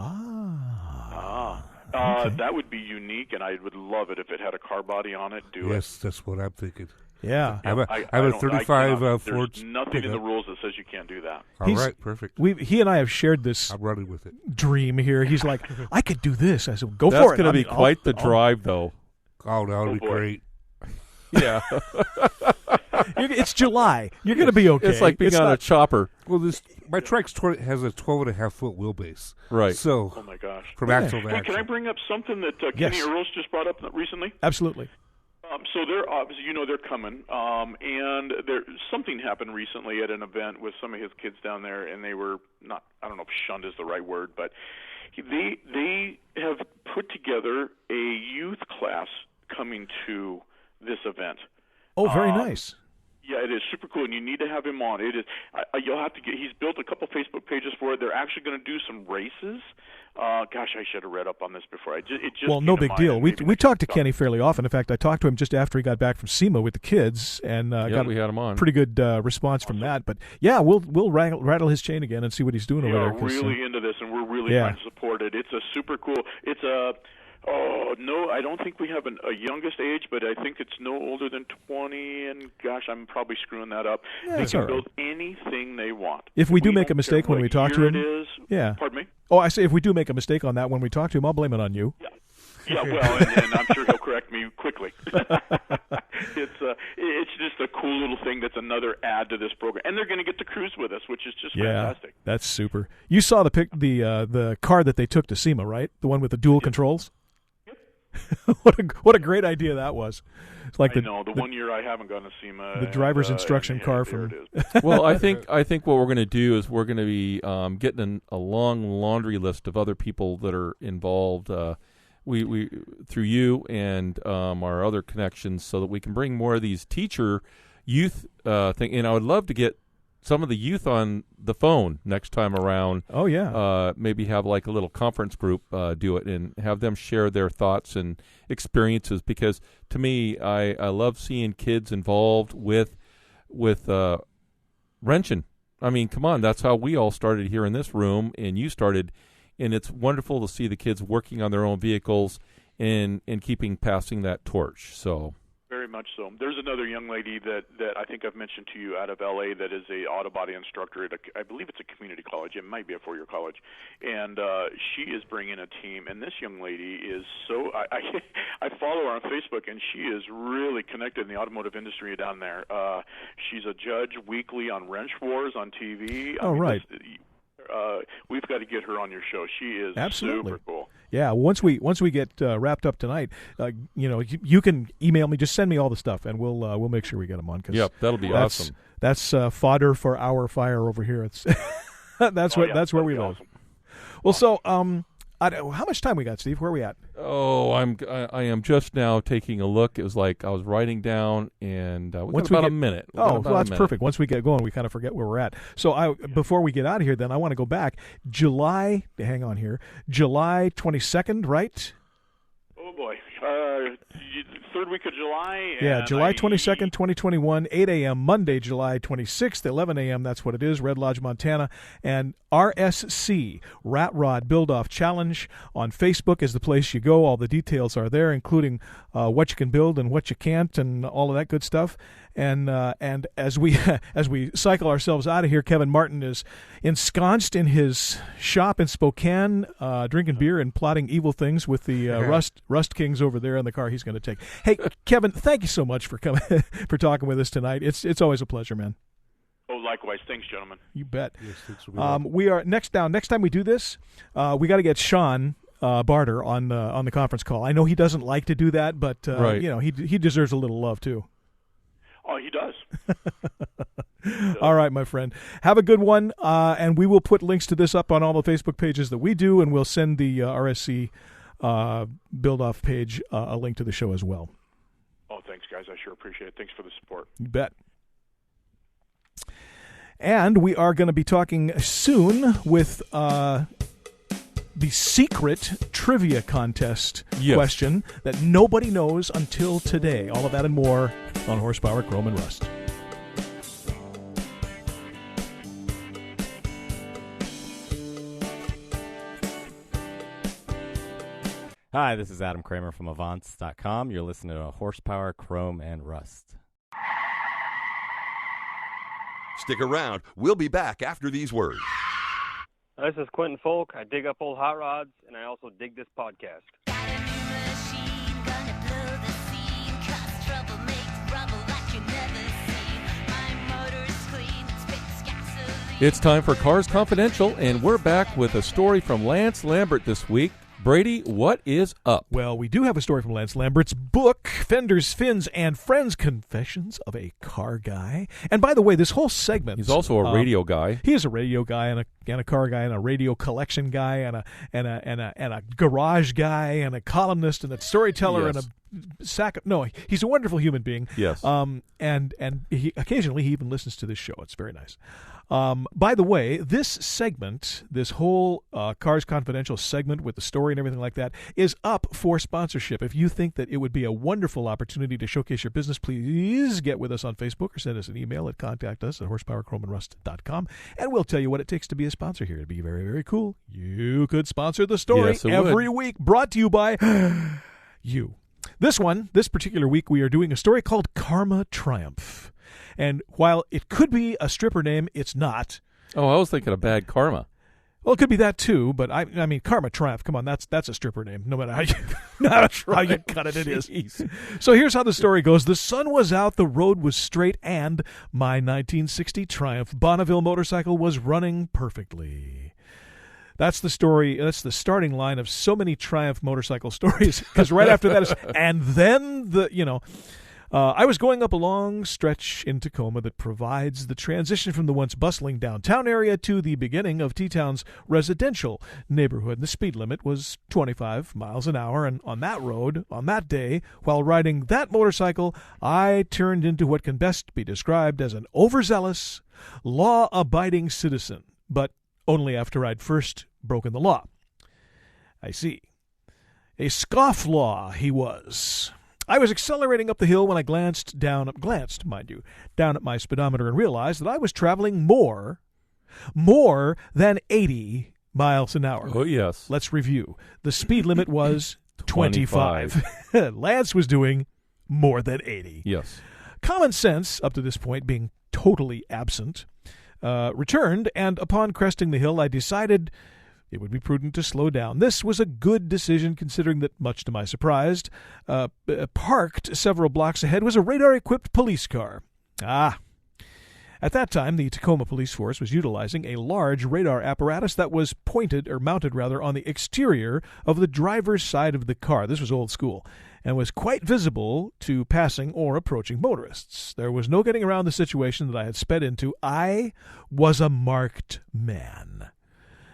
Okay. That would be unique, and I would love it if it had a car body on it. Yes, that's what I'm thinking. Yeah. I have a 35 Ford. There's nothing in the rules that says you can't do that. All right, perfect. He and I have shared this I'm running with it. dream here. He's like, I could do this. I said, go That's for it. That's going to be quite the drive, though. Oh, no, it'll be great. Yeah. It's July. You're going to be okay. It's like being on a chopper. Well, my trike's has a 12.5-foot wheelbase. Right. So, oh my gosh. From axle to Hey, axle. can I bring up something that Kenny Earls just brought up recently? Absolutely. So they're obviously, they're coming, and something happened recently at an event with some of his kids down there, and they were not, I don't know if shunned is the right word, but they have put together a youth class coming to this event. Oh, very nice. Yeah, it is super cool, and you need to have him on. It is. You'll have to get. He's built a couple Facebook pages for it. They're actually going to do some races. Gosh, I should have read up on this before. It just well, no big deal. We talk to Kenny fairly often. In fact, I talked to him just after he got back from SEMA with the kids, and we had him on. Pretty good response from that. But yeah, we'll rattle his chain again and see what he's doing over there. We're really into this, and we're really trying to support it. It's a super cool. It's a. Oh, no, I don't think we have a youngest age, but I think it's no older than 20, and gosh, I'm probably screwing that up. They can build anything they want. If we do make a mistake when we talk to him, Pardon me? Oh, I say if we do make a mistake on that when we talk to him, I'll blame it on you. Yeah, well, and I'm sure he'll correct me quickly. It's just a cool little thing that's another add to this program, and they're going to get to cruise with us, which is just fantastic. That's super. You saw the car that they took to SEMA, right? The one with the dual controls. What a great idea that was. It's like the 1 year I haven't gone to SEMA. The driver's instruction car from. Well, I think what we're going to do is we're going to be getting a long laundry list of other people that are involved. We through you and our other connections, so that we can bring more of these teacher youth thing. And I would love to get some of the youth on the phone next time around. Oh, yeah. Maybe have like a little conference group do it and have them share their thoughts and experiences, because to me, I love seeing kids involved with wrenching. I mean, come on, that's how we all started here in this room, and you started, and it's wonderful to see the kids working on their own vehicles and passing that torch. So. Very much so. There's another young lady that I think I've mentioned to you out of L.A. that is a auto body instructor at I believe it's a community college. It might be a four-year college, and she is bringing a team. And this young lady is so I follow her on Facebook, and she is really connected in the automotive industry down there. She's a judge weekly on Wrench Wars on TV. Right. We've got to get her on your show. She is super cool. Yeah, once we get wrapped up tonight, you can email me. Just send me all the stuff, and we'll make sure we get them on. Yep, that'll be awesome. That's fodder for our fire over here. It's That's where we live. Awesome. Well, so how much time we got, Steve? Where are we at? Oh, I am just now taking a look. It was like I was writing down, and we got about a minute. Well, that's perfect. Once we get going, we kind of forget where we're at. So before we get out of here, then I want to go back. July 22nd, right? Oh boy, third week of July. Yeah, July 22nd, 2021, 8 a.m. Monday, July 26th, 11 a.m. That's what it is, Red Lodge, Montana. And RSC, Rat Rod Build-Off Challenge on Facebook is the place you go. All the details are there, including what you can build and what you can't and all of that good stuff. And as we cycle ourselves out of here, Kevin Martin is ensconced in his shop in Spokane, drinking beer and plotting evil things with the Rust Kings over there in the car he's going to take. Hey, Kevin, thank you so much for coming for talking with us tonight. It's always a pleasure, man. Oh, likewise. Thanks, gentlemen. You bet. Yes, thanks for being we are next time we do this, we got to get Sean Barter on the conference call. I know he doesn't like to do that, but right. He deserves a little love too. Oh, he does. All right, my friend. Have a good one, and we will put links to this up on all the Facebook pages that we do, and we'll send the RSC build-off page a link to the show as well. Oh, thanks, guys. I sure appreciate it. Thanks for the support. You bet. And we are going to be talking soon with the secret trivia contest question that nobody knows until today. All of that and more on Horsepower, Chrome, and Rust. Hi, this is Adam Kramer from Avance.com. You're listening to Horsepower, Chrome, and Rust. Stick around. We'll be back after these words. This is Quentin Folk. I dig up old hot rods, and I also dig this podcast. It's time for Cars Confidential, and we're back with a story from Lance Lambert this week. Brady, what is up? Well, we do have a story from Lance Lambert's book, Fenders, Fins, and Friends, Confessions of a Car Guy. And by the way, this whole segment... He's also a radio guy. He is a radio guy and a car guy and a radio collection guy and a garage guy and a columnist and a storyteller and a he's a wonderful human being. Yes. And he occasionally he even listens to this show. It's very nice. By the way, this segment, this whole Cars Confidential segment with the story and everything like that is up for sponsorship. If you think that it would be a wonderful opportunity to showcase your business, please get with us on Facebook or send us an email at contact@horsepowerchromeandrust.com, and we'll tell you what it takes to be a sponsor here. It'd be very, very cool. You could sponsor the story every week, brought to you by you. This particular week, we are doing a story called Karma Triumph. And while it could be a stripper name, it's not. Oh, I was thinking of Bad Karma. Well, it could be that too, but I mean, Karma Triumph. Come on, that's a stripper name. No matter how you cut it, it is. So here's how the story goes: the sun was out, the road was straight, and my 1960 Triumph Bonneville motorcycle was running perfectly. That's the story. That's the starting line of so many Triumph motorcycle stories. Because right after that is, and then I was going up a long stretch in Tacoma that provides the transition from the once bustling downtown area to the beginning of T-Town's residential neighborhood. And the speed limit was 25 miles an hour, and on that road, on that day, while riding that motorcycle, I turned into what can best be described as an overzealous, law-abiding citizen, but only after I'd first broken the law. I see. A scofflaw he was. I was accelerating up the hill when I glanced, mind you, down at my speedometer and realized that I was traveling more than 80 miles an hour. Oh, yes. Let's review. The speed limit was 25. Lance was doing more than 80. Yes. Common sense, up to this point being totally absent, returned, and upon cresting the hill, I decided it would be prudent to slow down. This was a good decision, considering that, much to my surprise, parked several blocks ahead was a radar-equipped police car. At that time, the Tacoma Police Force was utilizing a large radar apparatus that was mounted on the exterior of the driver's side of the car. This was old school, and was quite visible to passing or approaching motorists. There was no getting around the situation that I had sped into. I was a marked man.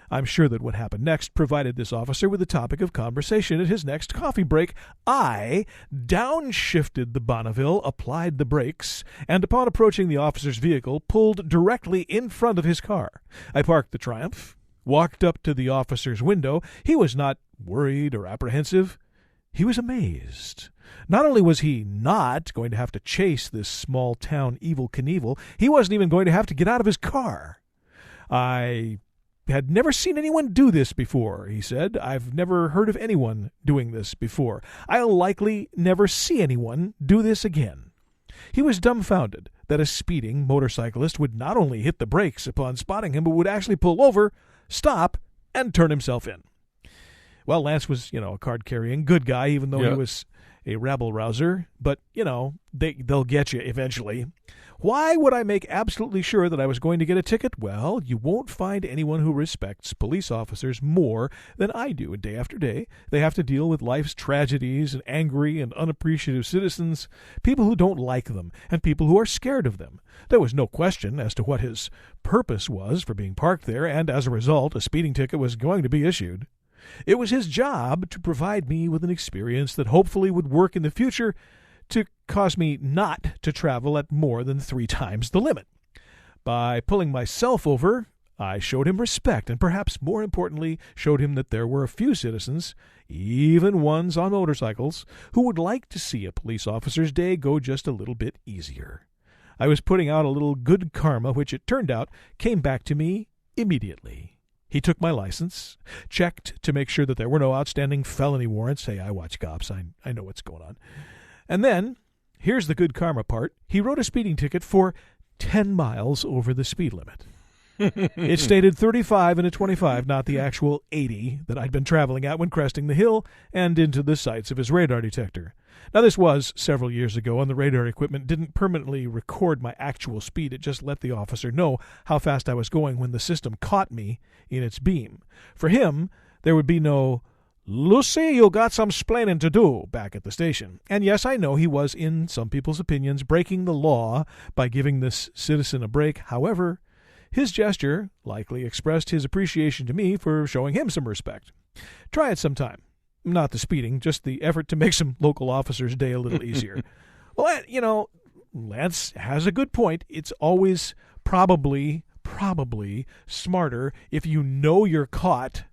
I'm sure that what happened next provided this officer with a topic of conversation at his next coffee break. I downshifted the Bonneville, applied the brakes, and upon approaching the officer's vehicle, pulled directly in front of his car. I parked the Triumph, walked up to the officer's window. He was not worried or apprehensive. He was amazed. Not only was he not going to have to chase this small-town Evel Knievel, he wasn't even going to have to get out of his car. I had never seen anyone do this before, he said. I've never heard of anyone doing this before. I'll likely never see anyone do this again. He was dumbfounded that a speeding motorcyclist would not only hit the brakes upon spotting him, but would actually pull over, stop, and turn himself in. Well, Lance was, a card-carrying good guy, even though he was a rabble-rouser. But, they'll get you eventually. Why would I make absolutely sure that I was going to get a ticket? Well, you won't find anyone who respects police officers more than I do. And day after day, they have to deal with life's tragedies and angry and unappreciative citizens, people who don't like them, and people who are scared of them. There was no question as to what his purpose was for being parked there, and as a result, a speeding ticket was going to be issued. It was his job to provide me with an experience that hopefully would work in the future to cause me not to travel at more than 3 times the limit. By pulling myself over, I showed him respect, and perhaps more importantly, showed him that there were a few citizens, even ones on motorcycles, who would like to see a police officer's day go just a little bit easier. I was putting out a little good karma, which it turned out came back to me immediately. He took my license, checked to make sure that there were no outstanding felony warrants. Hey, I watch cops. I know what's going on. And then, here's the good karma part, he wrote a speeding ticket for 10 miles over the speed limit. It stated 35 and a 25, not the actual 80 that I'd been traveling at when cresting the hill and into the sights of his radar detector. Now, this was several years ago, and the radar equipment didn't permanently record my actual speed. It just let the officer know how fast I was going when the system caught me in its beam. For him, there would be no "Lucy, you got some splaining to do" back at the station. And yes, I know he was, in some people's opinions, breaking the law by giving this citizen a break. However, his gesture likely expressed his appreciation to me for showing him some respect. Try it sometime. Not the speeding, just the effort to make some local officers' day a little easier. Well, Lance has a good point. It's always probably smarter if you know you're caught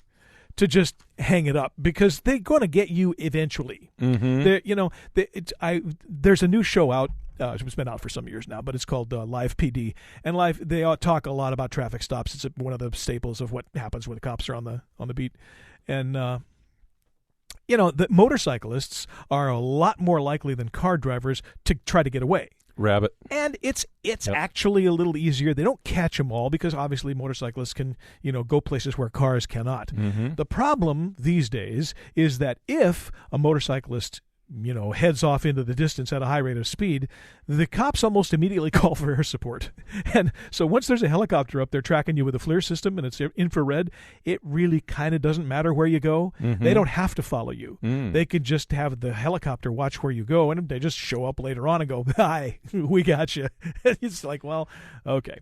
to just hang it up, because they're going to get you eventually. Mm-hmm. There's a new show out. It's been out for some years now, but it's called Live PD. And they talk a lot about traffic stops. It's one of the staples of what happens when the cops are on the beat. And the motorcyclists are a lot more likely than car drivers to try to get away. Rabbit. And it's actually a little easier. They don't catch them all because obviously motorcyclists can, go places where cars cannot. Mm-hmm. The problem these days is that if a motorcyclist heads off into the distance at a high rate of speed, the cops almost immediately call for air support. And so once there's a helicopter up there tracking you with a FLIR system and it's infrared, it really kind of doesn't matter where you go. Mm-hmm. They don't have to follow you. They could just have the helicopter watch where you go, and they just show up later on and go, "Hi, we got you." It's like, well, okay.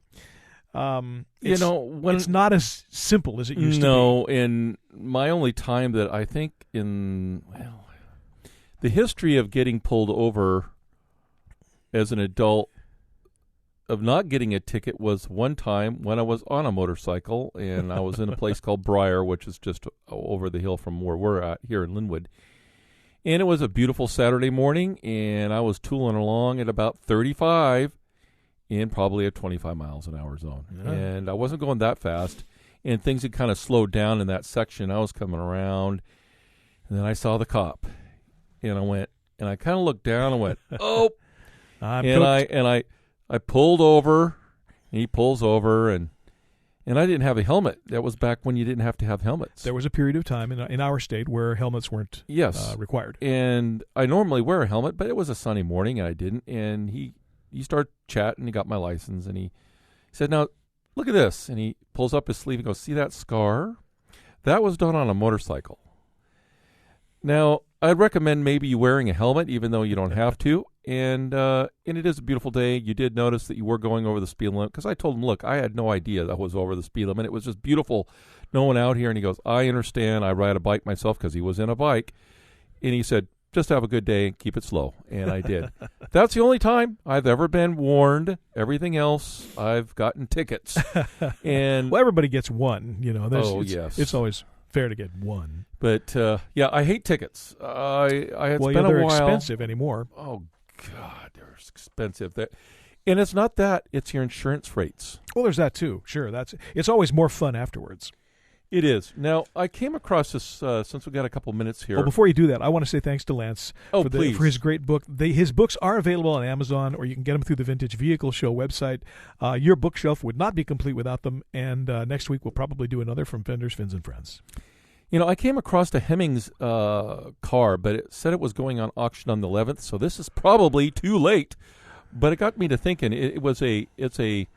It's not as simple as it used to be. No, in my only time that I think the history of getting pulled over as an adult, of not getting a ticket, was one time when I was on a motorcycle, and I was in a place called Briar, which is just over the hill from where we're at here in Linwood. And it was a beautiful Saturday morning, and I was tooling along at about 35 in probably a 25 miles an hour zone. Yeah. And I wasn't going that fast, and things had kind of slowed down in that section. I was coming around, and then I saw the cop. And I kind of looked down and went, "Oh!" I pulled over, and he pulls over, and I didn't have a helmet. That was back when you didn't have to have helmets. There was a period of time in our state where helmets weren't required. And I normally wear a helmet, but it was a sunny morning, and I didn't. And he started chatting. He got my license, and he He said, now, look at this. And he pulls up his sleeve and goes, see that scar? That was done on a motorcycle. Now, I'd recommend maybe you wearing a helmet, even though you don't have to. And it is a beautiful day. You did notice that you were going over the speed limit, because I told him, look, I had no idea that was over the speed limit. It was just beautiful. No one out here. And he goes, I understand. I ride a bike myself, because he was in a bike. And he said, just have a good day and keep it slow. And I did. That's the only time I've ever been warned. Everything else, I've gotten tickets. And well, everybody gets one. Yes. It's always fair to get one. But, yeah, I hate tickets. It's been a while. They're expensive anymore. Oh, God, they're expensive. And it's not that. It's your insurance rates. Well, there's that, too. Sure. It's always more fun afterwards. It is. Now, I came across this, since we've got a couple minutes here. Well, before you do that, I want to say thanks to Lance for his great book. His books are available on Amazon, or you can get them through the Vintage Vehicle Show website. Your bookshelf would not be complete without them, and next week we'll probably do another from Fenders, Fins, and Friends. I came across a Hemmings car, but it said it was going on auction on the 11th, so this is probably too late. But it got me to thinking. It's a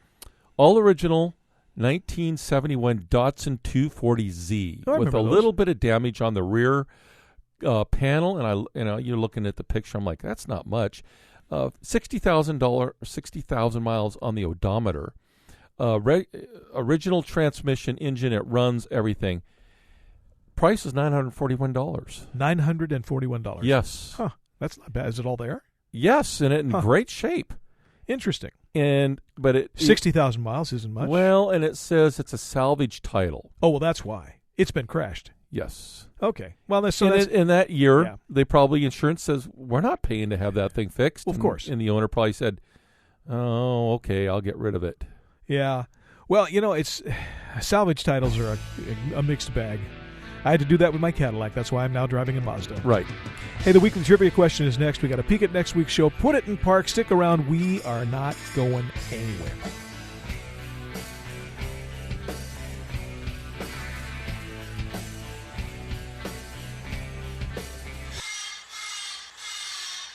all-original 1971 Datsun 240Z with a little bit of damage on the rear panel, and you're looking at the picture. I'm like, that's not much. $60,000 miles on the odometer. Original transmission engine. It runs everything. Price is $941. $941. Yes. Huh. That's not bad. Is it all there? Yes, and in great shape. Interesting. But 60,000 miles isn't much. Well, and it says it's a salvage title. Oh, well, that's why. It's been crashed. Yes. Okay. Well, in that year, they probably, insurance says, we're not paying to have that thing fixed. Well, of course. And the owner probably said, oh, okay, I'll get rid of it. Yeah. Well, it's salvage titles are a mixed bag. I had to do that with my Cadillac. That's why I'm now driving a Mazda. Right. Hey, the weekly trivia question is next. We got to peek at next week's show. Put it in park. Stick around. We are not going anywhere.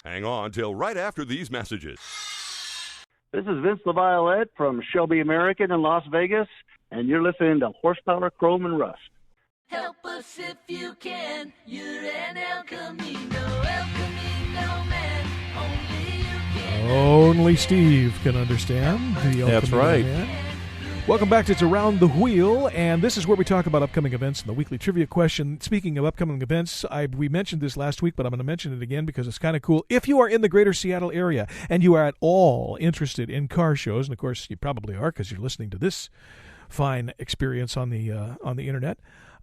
Hang on till right after these messages. This is Vince LaViolette from Shelby American in Las Vegas, and you're listening to Horsepower, Chrome, and Rust. Help us if you can. You're an El Camino man. Only you can. Only Steve can understand. That's right. Man. Welcome back to It's Around the Wheel, and this is where we talk about upcoming events and the weekly trivia question. Speaking of upcoming events, we mentioned this last week, but I'm going to mention it again because it's kind of cool. If you are in the greater Seattle area and you are at all interested in car shows, and of course you probably are because you're listening to this fine experience on the internet,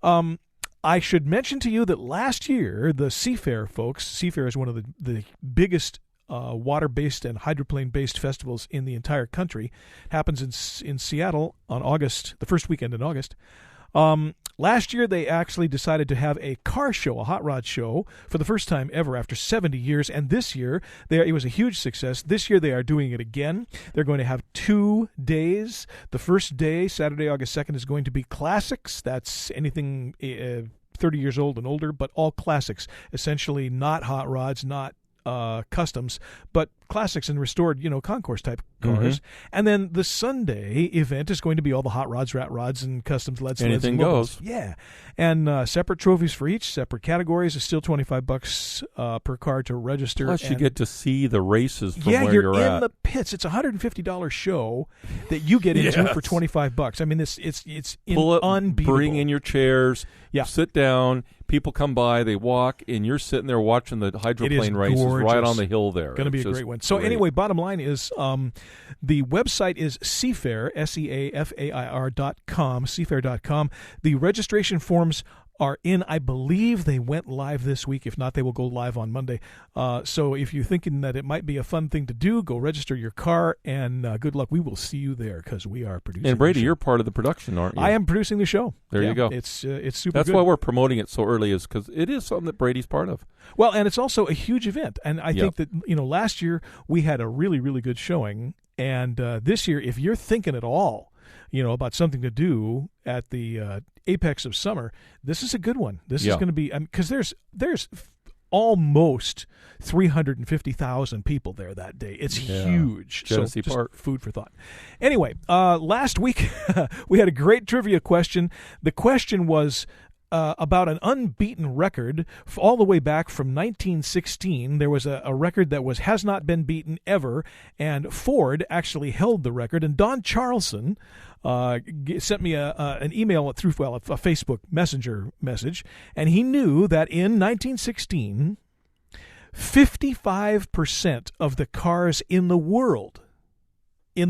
I should mention to you that last year, the Seafair folks, Seafair is one of the biggest water-based and hydroplane-based festivals in the entire country. Happens in Seattle on the first weekend in August. Last year, they actually decided to have a car show, a hot rod show, for the first time ever after 70 years. And this year, it was a huge success. This year, they are doing it again. They're going to have 2 days. The first day, Saturday, August 2nd, is going to be classics. That's anything 30 years old and older, but all classics. Essentially not hot rods, not customs, but classics and restored, concourse type cars. And then the Sunday event is going to be all the hot rods, rat rods, and customs lead sleds. Anything goes. Yeah. And separate trophies for each, separate categories. Is still $25 per car to register. Plus, you get to see the races from where you're at. in the pits. It's a $150 show that you get into for $25. I mean, it's Pull up, unbeatable. Bring in your chairs. Yeah. Sit down. People come by, they walk, and you're sitting there watching the hydroplane races right on the hill there. Going to be a great one. So anyway, bottom line is the website is Seafair, SEAFAIR.com, seafair.com. The registration forms are in. I believe they went live this week. If not, they will go live on Monday. So if you're thinking that it might be a fun thing to do, go register your car, and good luck. We will see you there because we are producing. And Brady, you're part of the production, aren't you? I am producing the show. There you go. It's super That's good. why we're promoting it so early, is because it is something that Brady's part of. Well, and it's also a huge event. And I think that, last year we had a really, really good showing. And this year, if you're thinking at all, about something to do at the apex of summer, this is a good one. This is going to be, because there's almost 350,000 people there that day. It's huge. Genesee so Park. Food for thought. Anyway, last week we had a great trivia question. The question was about an unbeaten record all the way back from 1916. There was a record that has not been beaten ever, and Ford actually held the record. And Don Charlson sent me an email through a Facebook Messenger message, and he knew that in 1916, 55% of the cars in the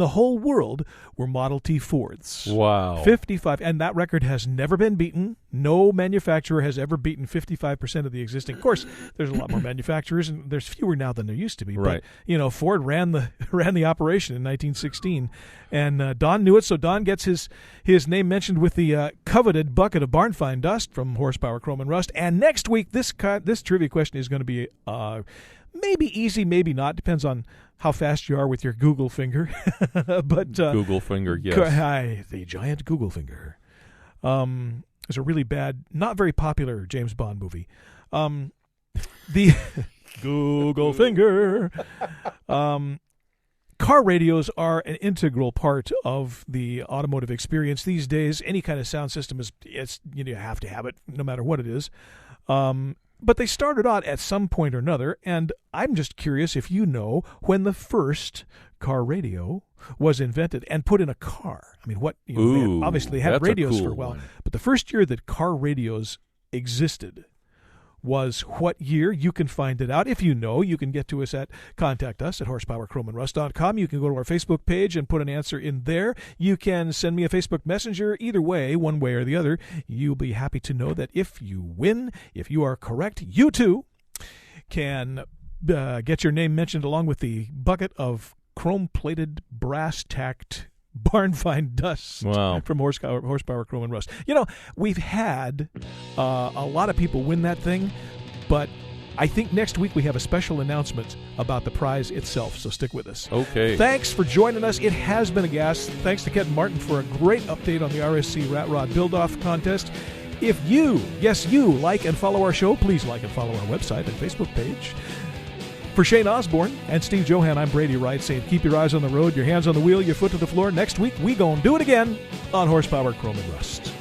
whole world, were Model T Fords. Wow. 55, and that record has never been beaten. No manufacturer has ever beaten 55% of the existing. Of course, there's a lot more manufacturers, and there's fewer now than there used to be. Right. But, Ford ran the operation in 1916, and Don knew it, so Don gets his name mentioned with the coveted bucket of barn find dust from Horsepower, Chrome, and Rust. And next week, this trivia question is going to be maybe easy, maybe not. Depends on how fast you are with your Google finger. But Google finger, yes. The giant Google finger. It's a really bad, not very popular James Bond movie. The Google finger. Car radios are an integral part of the automotive experience these days. Any kind of sound system you have to have it, no matter what it is. But they started out at some point or another, and I'm just curious if you know when the first car radio was invented and put in a car. I mean, obviously they had radios for a while, but the first year that car radios existed was what year? You can find it out. If you know, you can get to us contact us at horsepowerchromeandrust.com. You can go to our Facebook page and put an answer in there. You can send me a Facebook Messenger. Either way, one way or the other, you'll be happy to know that if you win, if you are correct, you too can get your name mentioned along with the bucket of chrome-plated, brass-tacked barn find dust from Horsepower, Chrome, and Rust. We've had a lot of people win that thing, but I think next week we have a special announcement about the prize itself, so stick with us. Okay. Thanks for joining us. It has been a gas. Thanks to Ken Martin for a great update on the RSC Rat Rod Build-Off Contest. If you like and follow our show, please like and follow our website and Facebook page. For Shane Osborne and Steve Johann, I'm Brady Wright saying keep your eyes on the road, your hands on the wheel, your foot to the floor. Next week, we gon' do it again on Horsepower, Chrome, and Rust.